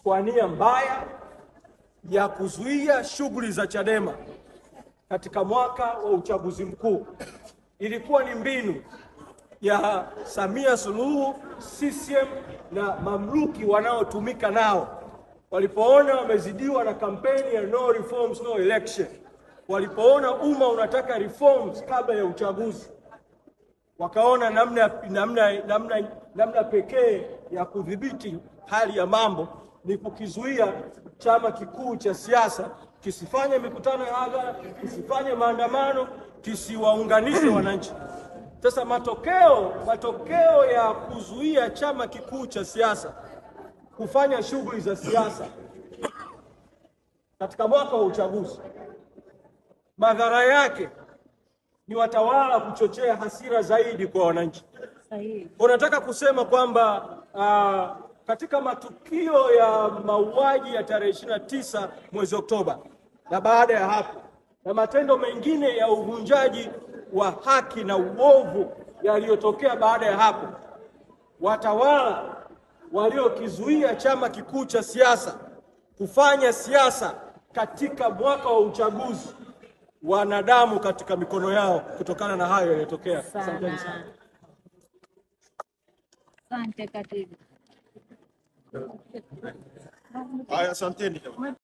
kwa nia mbaya ya kuzuia shughuli za Chadema katika mwaka wa uchaguzi mkuu. Ilikuwa ni mbinu ya Samia Suluhu, CCM na mamluki wanaotumika nao. Walipoona wamezidiwa na kampeni ya no reforms no election, walipoona umma unataka reforms kabla ya uchaguzi, wakaona namna pekee ya kudhibiti hali ya mambo ni kukizuia chama kikuu cha siasa kisifanye mikutano ya hadhara, kisifanye maandamano, kisiwaunganishe wananchi. Sasa matokeo ya kuzuia chama kikuu cha siasa kufanya shughuli za siasa katika mwaka wa uchaguzi, madhara yake ni watawala kuchochea hasira zaidi kwa wananchi. Unataka kusema kwamba katika matukio ya mauaji ya tarehe 29 mwezi Oktoba na baada ya hapo na matendo mengine ya uvunjaji wa haki na uovu yaliyotokea baada ya hapo, watawala waliokizuia chama kikuu cha siasa kufanya siasa katika mwaka wa uchaguzi wana damu katika mikono yao kutokana na hayo yaliyotokea. Asante sana. Asante katibu. Haya, asanteni.